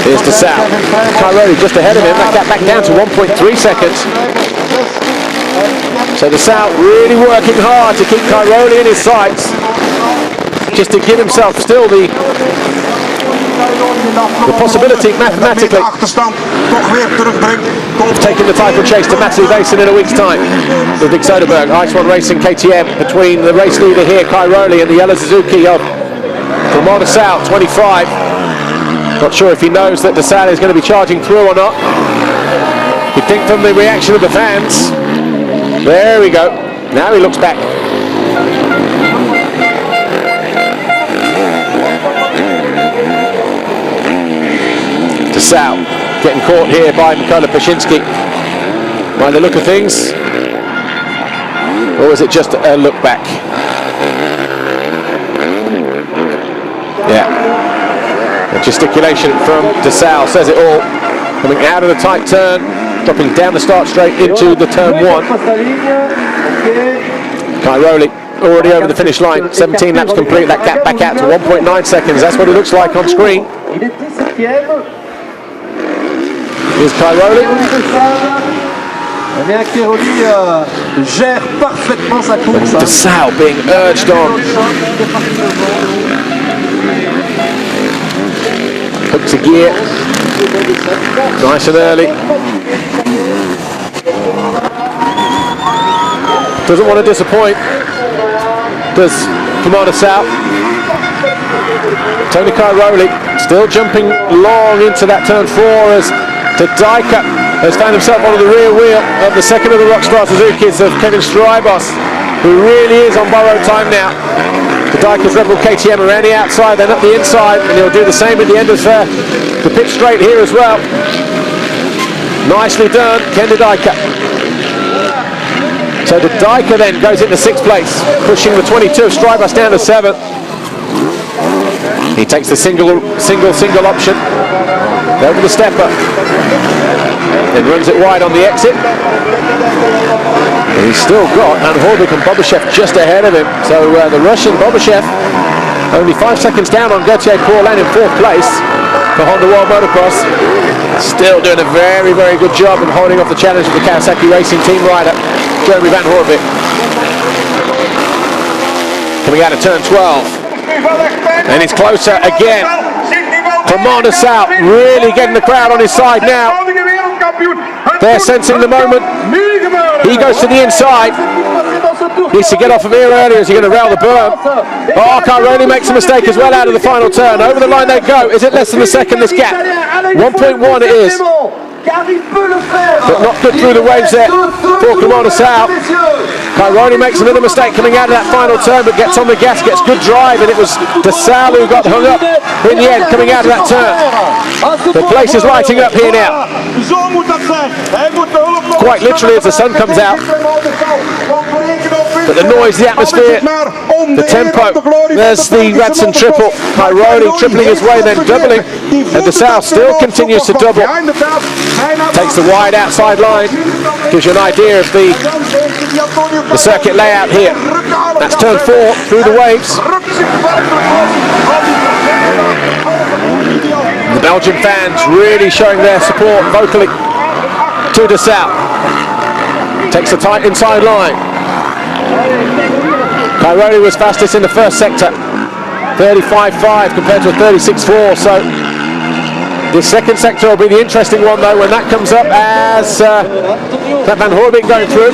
Here's DeSalle. Cairoli just ahead of him. That gap back down to 1.3 seconds. So DeSalle really working hard to keep Cairoli in his sights, just to give himself still the possibility mathematically of taking the title chase to Matthew Basin in a week's time. The Big Soderberg, Ice One Racing KTM, between the race leader here, Cairoli, and the yellow Suzuki of Clement DeSalle, 25. Not sure if he knows that DeSalle is going to be charging through or not. You'd think from the reaction of the fans. There we go. Now he looks back. DeSalle getting caught here by Mikola Pashinsky. By the look of things. Or is it just a look back? Yeah. The gesticulation from DeSalle says it all. Coming out of the tight turn, dropping down the start straight into the turn 1. Cairoli already over the finish line, 17 laps complete, that gap back out to 1.9 seconds. That's what it looks like on screen. Here's Cairoli. DeSalle being urged on. Hooks a gear. Nice and early. Doesn't want to disappoint. Does Clement DeSalle. Tony Cairoli still jumping long into that turn 4 as Tadika has found himself on the rear wheel of the second of the Rockstar Suzukis of Kevin Strybos, who really is on borrowed time now. Tadika's Red Bull KTM around the outside, then up the inside, and he'll do the same at the end of the pit straight here as well. Nicely done, Ken Tadika. So Tadika then goes into 6th place, pushing the 22 of Strybos down to 7th. He takes the single option over the stepper, then runs it wide on the exit. And he's still got Van Horbig and Bobryshev just ahead of him. So the Russian Bobryshev only 5 seconds down on Gauthier Paulin in 4th place for Honda World Motocross. Still doing a very, very good job in holding off the challenge of the Kawasaki Racing team rider, Jeremy Van Horbig. Coming out of turn 12. And he's closer again. Clement DeSalle really getting the crowd on his side now. They're sensing the moment. He goes to the inside. Needs to get off of here early. Is he going to rail the berm? Oh, Cairoli makes a mistake as well out of the final turn. Over the line they go. Is it less than a second, this gap? 1.1 it is. but not good through the waves there for Clément de Sal. Cairoli makes another mistake coming out of that final turn, but gets on the gas, gets good drive, and it was de Sal who got hung up in the end coming out of that turn. The place is lighting up here now. Quite literally as the sun comes out. But the noise, the atmosphere, the tempo. There's the Radson triple. Cairoli tripling his way, then doubling. And de Sal still continues to double. Takes the wide outside line. Gives you an idea of the circuit layout here. That's turn 4 through the waves. The Belgian fans really showing their support vocally to de Sal. Takes the tight inside line. Cairoli was fastest in the first sector, 35.5 compared to a 36.4. So this second sector will be the interesting one though when that comes up, as Van Horbeke going through.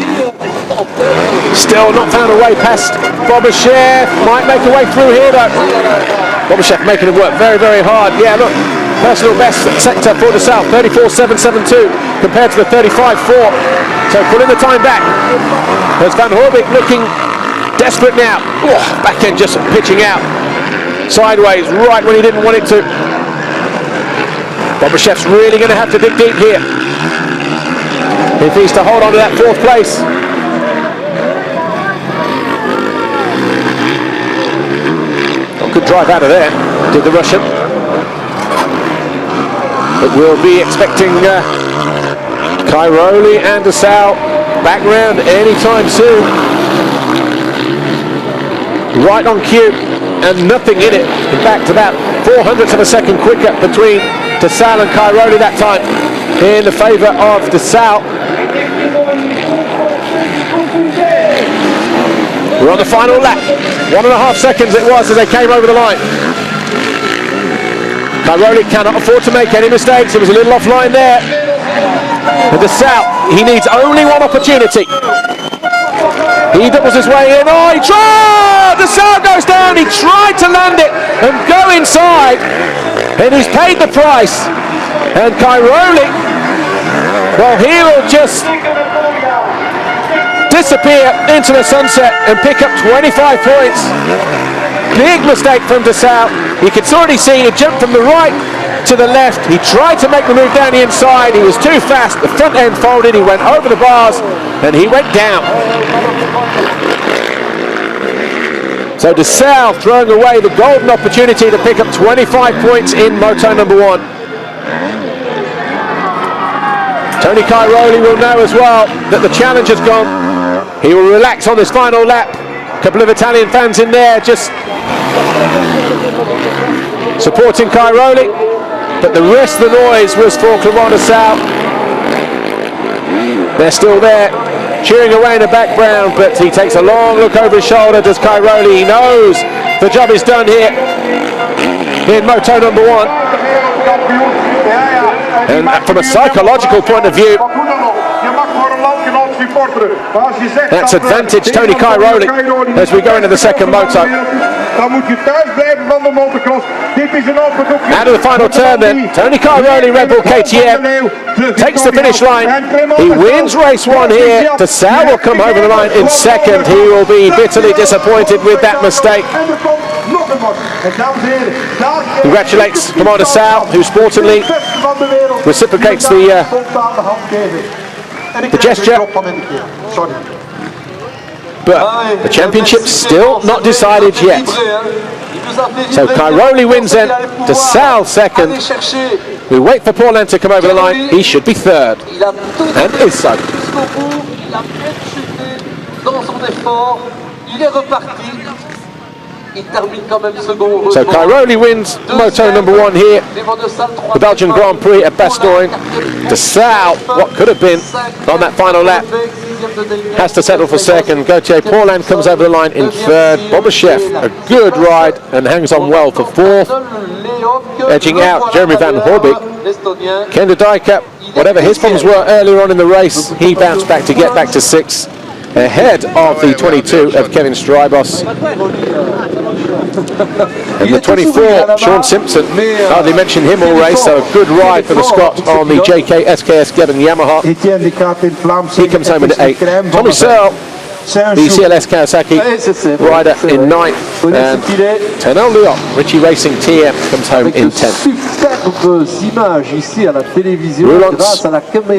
Still not found a way past Bobachev. Might make a way through here though. Bobachev making him work very, very hard. Yeah, look, personal best sector for de Sal, 34.772 compared to the 35.4. So pulling the time back. There's Van Horbeke looking desperate now. Oh, back end just pitching out sideways right when he didn't want it to. Bobachev's really going to have to dig deep here if he's to hold on to that 4th place. Good drive out of there, did the Russian. But we'll be expecting Cairoli and de Sal back round anytime soon. Right on cue, and nothing in it. In fact, about 0.04 of a second quicker between de Sal and Cairoli that time, in the favour of de Sal. We're on the final lap. 1.5 seconds it was as they came over the line. Cairoli cannot afford to make any mistakes. It was a little offline there. And de Sal, he needs only one opportunity. He doubles his way in. Oh, he tried! De Sal goes down. He tried to land it and go inside. And he's paid the price. And Cairoli, well, he will just disappear into the sunset and pick up 25 points. Big mistake from de Sal. You could already see he jumped from the right to the left. He tried to make the move down the inside. He was too fast. The front end folded. He went over the bars and he went down. So de Sal throwing away the golden opportunity to pick up 25 points in Moto number 1. Tony Cairoli will know as well that the challenge has gone. He will relax on this final lap. A couple of Italian fans in there just supporting Cairoli, but the rest of the noise was for Clément de Sal. They're still there, cheering away in the background, but he takes a long look over his shoulder, does Cairoli. He knows the job is done here in Moto number 1. And from a psychological point of view, that's advantage Tony Cairoli as we go into the second moto. Out of the final turn then, Tony Cairoli, Red Bull KTM, takes the finish line. He wins race 1 here. De Sal will come over the line in second. He will be bitterly disappointed with that mistake. Congratulates Clément de Sal, who sportingly reciprocates the gesture. But the championship's still not decided yet. So Cairoli wins then, de Sal second. We wait for Paulin to come over the line. He should be third, and is so. So Cairoli wins Moto number 1 here, the Belgian Grand Prix at Bastogne. De Sal, what could have been on that final lap, has to settle for second. Gauthier Paulin comes over the line in third. Bobachev, a good ride and hangs on well for 4th. Edging out Jeremy Van Horbeke. Ken de Dijker, whatever his problems were earlier on in the race, he bounced back to get back to 6th, ahead of the 22 of Kevin Strybos. And the 24, Sean Simpson, hardly mentioned him all race, so a good ride for the Scot on the JK SKS 7 Yamaha. He comes home in 8th. Tommy Searle, the CLS Kawasaki rider in 9th. And Ternal Lyon, Ritchie Racing TM, comes home in 10th. Roulance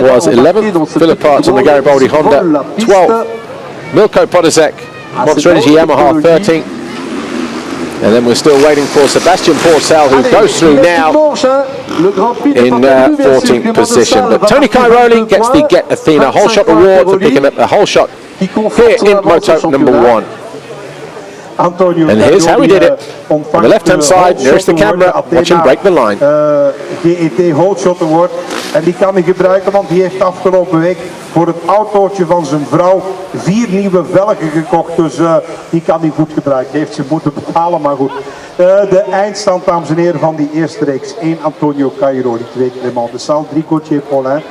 was 11th. Philip Parts on the Garibaldi Honda, 12th. Milko Podisek, Monster Energy Yamaha, 13th. And then we're still waiting for Sebastian Porcel, who goes through now in 14th position. But Tony Cairoli gets the Get Athena Whole Shot Award for picking up the whole shot here in Moto number 1. And here's how he did it. On the left-hand side, nearest the camera, watch him break the line. GET Whole Shot Award. En die kan hij gebruiken, want die heeft afgelopen week voor het autootje van zijn vrouw 4 nieuwe velgen gekocht. Dus die kan hij goed gebruiken. Heeft ze moeten betalen, maar goed. De eindstand, dames en heren, van die eerste reeks. 1 Antonio Cairoli, 2 Clément de Salle, 3 Gauthier Paulin.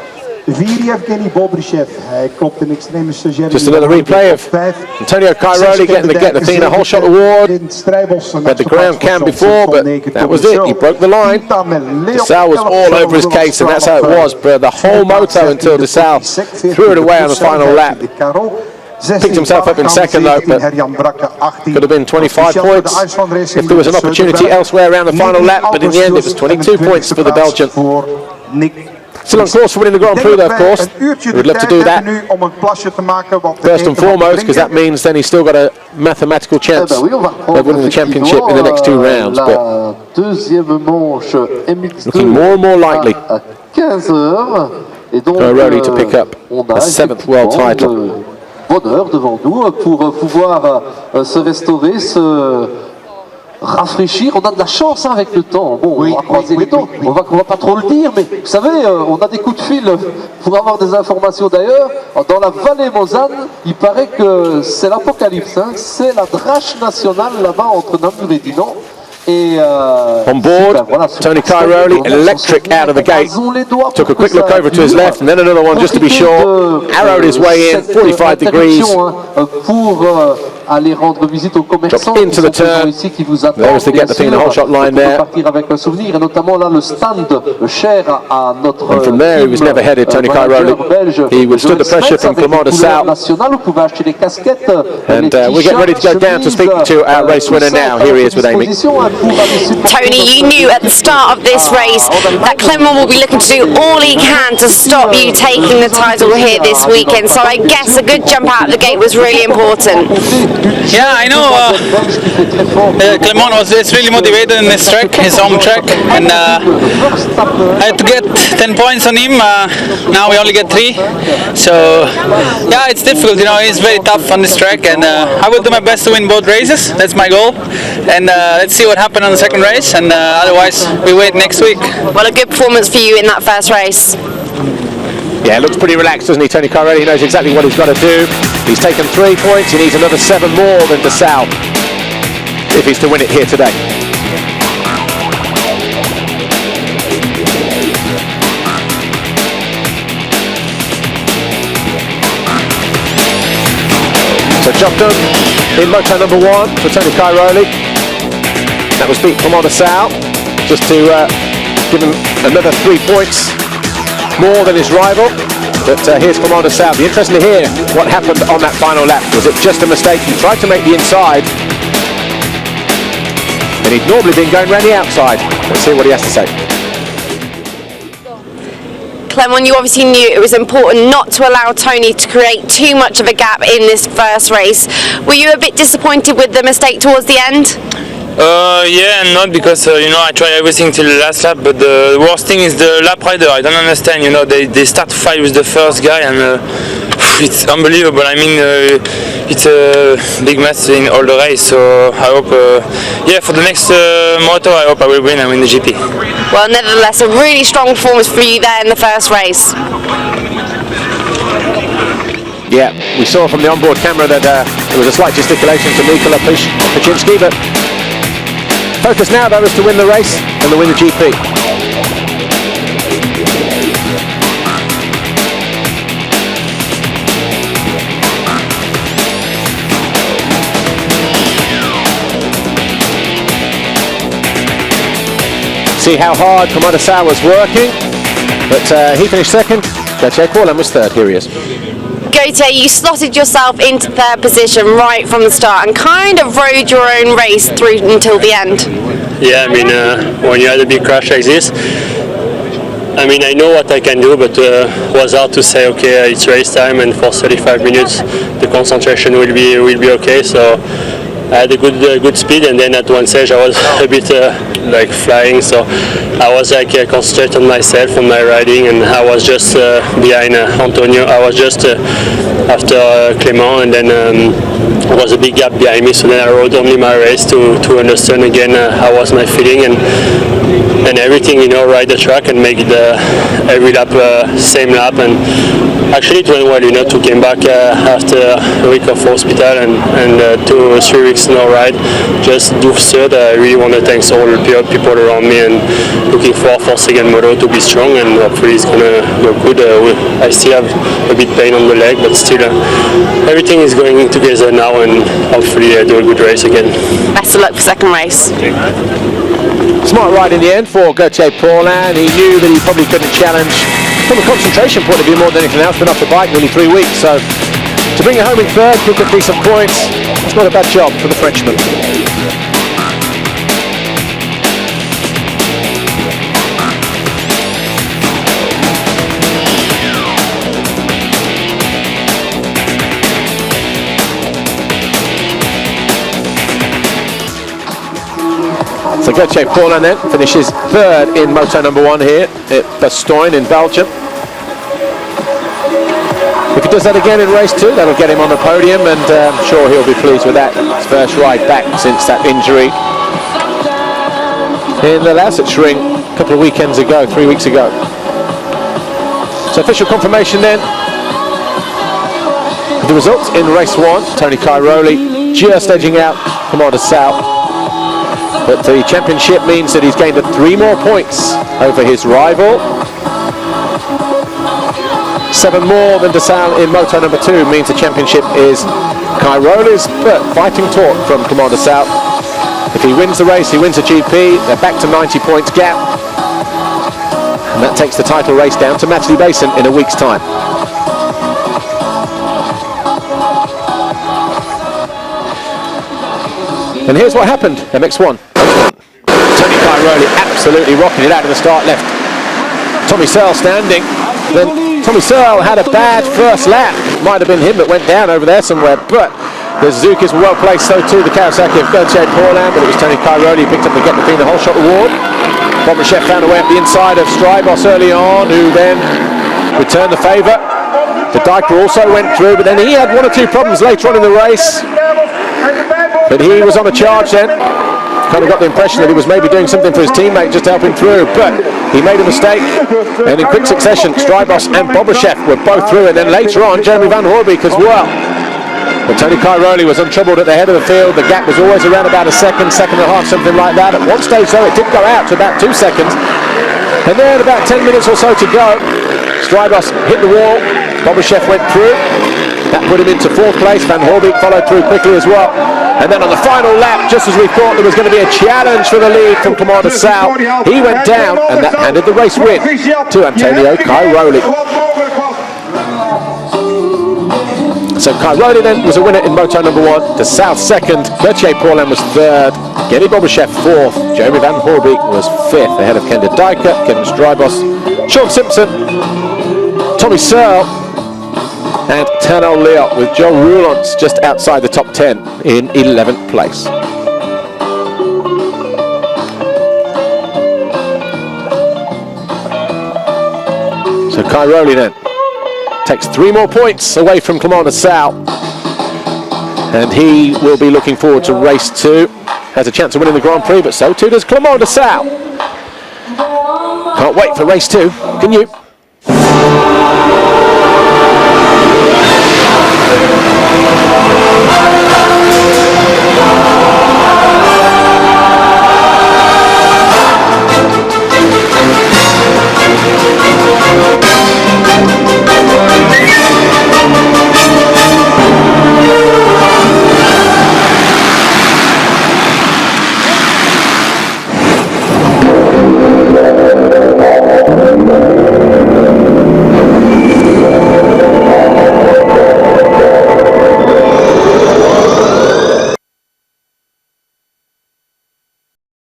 4 Evgeny Bobryshev. Hij klopt een extreme stagiaire. Just another replay of Antonio Cairoli getting the Get Athena Whole Shot Award. Had the ground cam before, but that was it. He broke the line. De Salle was all over his case, and that's how it was for the whole moto until De Salle threw it away on the final lap. Picked himself up in second though, but could have been 25 points if there was an opportunity elsewhere around the final lap, but in the end it was 22 points for the Belgian. Still on course for winning the Grand Prix though, of course. We'd love to do that first and foremost, because that means then he's still got a mathematical chance of winning the championship in the next 2 rounds, but looking more and more likely Cairoli to pick up a 7th world title. Bonheur devant nous pour pouvoir se restaurer, se rafraîchir. On a de la chance avec le temps. Bon, on va croiser les dents. On va pas trop le dire, mais vous savez, on a des coups de fil pour avoir des informations d'ailleurs. Dans la vallée Mosane, il paraît que c'est l'apocalypse. Hein. C'est la drache nationale là-bas entre Namur et Dinan. On board, Tony Cairoli, electric out of the gate. Took a quick look over to his left and then another one just to be sure. Arrowed his way in, 45 degrees. Dropped into the turn. There was the Get Athena Whole Shot line there. And from there he was never headed, Tony Cairoli. He withstood the pressure from Clément de Salle. And we're getting ready to go down to speak to our race winner now. Here he is with Amy. Tony, you knew at the start of this race that Clément will be looking to do all he can to stop you taking the title here this weekend, so I guess a good jump out of the gate was really important. Yeah, I know Clément was really motivated in this track, his home track, and I had to get 10 points on him. Now we only get 3, so yeah, it's difficult, you know, he's very tough on this track, and I will do my best to win both races. That's my goal, and let's see what happens on the second race, and otherwise we wait next week. Well, a good performance for you in that first race. Yeah, looks pretty relaxed, doesn't he, Tony Cairoli? He knows exactly what he's got to do. He's taken 3 points, he needs another 7 more than De Salle if he's to win it here today. So job done in moto number 1 for Tony Cairoli. That was beat Clément de Salle, just to give him another 3 points more than his rival. But here's Clément de Salle. Be interesting to hear what happened on that final lap. Was it just a mistake? He tried to make the inside, and he'd normally been going around the outside. Let's hear what he has to say. Clément, you obviously knew it was important not to allow Tony to create too much of a gap in this first race. Were you a bit disappointed with the mistake towards the end? Yeah, and not because you know, I try everything till the last lap, but the worst thing is the lap rider. I don't understand, you know, they start to fight with the first guy, and it's unbelievable. I mean, it's a big mess in all the race, so I hope, yeah, for the next moto, I hope I will win and win the GP. Well, nevertheless, a really strong performance for you there in the first race. Yeah, we saw from the onboard camera that there was a slight gesticulation to Mikola Paczynski, but focus now though is to win the race and to win the GP. see how hard Clement Dessalles was working, but he finished second. Gauthier Paulin was third. Here he is. Gauthier, you slotted yourself into third position right from the start and kind of rode your own race through until the end. Yeah, I mean, when you had a big crash like this, I mean, I know what I can do, but it was hard to say, okay, it's race time, and for 35 minutes the concentration will be okay. So I had a good speed, and then at one stage I was a bit like flying, so I was like concentrated on myself, on my riding, and I was just behind Antonio. I was just after Clement, and then there was a big gap behind me, so then I rode only my race to understand again how was my feeling and everything, you know, ride the track and make it every lap same lap. And actually it went well, you know, to came back after a week of hospital and 2 or 3 weeks no ride, just do third. I really want to thank all the people around me, and looking for second moto to be strong, and hopefully it's gonna go good. I still have a bit pain on the leg, but still everything is going together now, and hopefully I do a good race again. Best of luck for second race. Smart ride in the end for Gauthier Paulin. He knew that he probably couldn't challenge from a concentration point of view more than anything else. Been off the bike nearly 3 weeks, so to bring it home in third, pick up decent points, it's not a bad job for the Frenchman. So Gauthier Paulin then finishes third in moto number 1 here at Bastogne in Belgium. If he does that again in race 2, that'll get him on the podium, and I'm sure he'll be pleased with that. His first ride back since that injury in the Lausitz ring a couple of weekends ago, 3 weeks ago. So official confirmation then. The results in race 1, Tony Cairoli just edging out Clement Dessalles. But the championship means that he's gained 3 more points over his rival. 7 more than Dessalles in moto number 2 means the championship is Cairoli's, but fighting talk from Clement Dessalles. If he wins the race, he wins the GP, they're back to 90 points gap. And that takes the title race down to Matthew Basin in a week's time. And here's what happened, MX1. Tony Cairoli absolutely rocking it out of the start left. Tommy Searle standing. Then Tommy Searle had a bad first lap. Might have been him that went down over there somewhere, but the Suzuki's were well placed, so too the Kawasaki of Gauthier Paulin, but it was Tony Cairoli who picked up the Get Between the Whole Shot award. Bob Rechef found a way up the inside of Strybos early on, who then returned the favour. The Dyker also went through, but then he had 1 or 2 problems later on in the race. But he was on a charge then. Kind of got the impression that he was maybe doing something for his teammate just to help him through, but he made a mistake. And in quick succession, Strybos and Bobryshev were both through, and then later on, Jeremy Van Hoorbeek as well. But Tony Cairoli was untroubled at the head of the field. The gap was always around about a second and a half, something like that. At one stage, though, it did go out to about 2 seconds. And then about 10 minutes or so to go, Strybos hit the wall. Bobryshev went through. That put him into 4th place. Van Hoorbeek followed through quickly as well. And then on the final lap, just as we thought there was going to be a challenge for the lead from Clement Dessalles, he went down, and that handed the race win to Antonio Cairoli. So Cairoli then was a winner in moto number 1, Dessalles second, Gauthier Paulin was third, Genny Bobryshev 4th, Jeremy Van Hoorbeek was 5th ahead of Kendra Dyker, Kevin Strybos, Sean Simpson, Tommy Searle, and Tano Leot, with Joe Roulants just outside the top 10 in 11th place. So Cairoli then takes 3 more points away from Clement Dessalles, and he will be looking forward to race 2. Has a chance of winning the Grand Prix, but so too does Clement Dessalles. Can't wait for race 2, can you?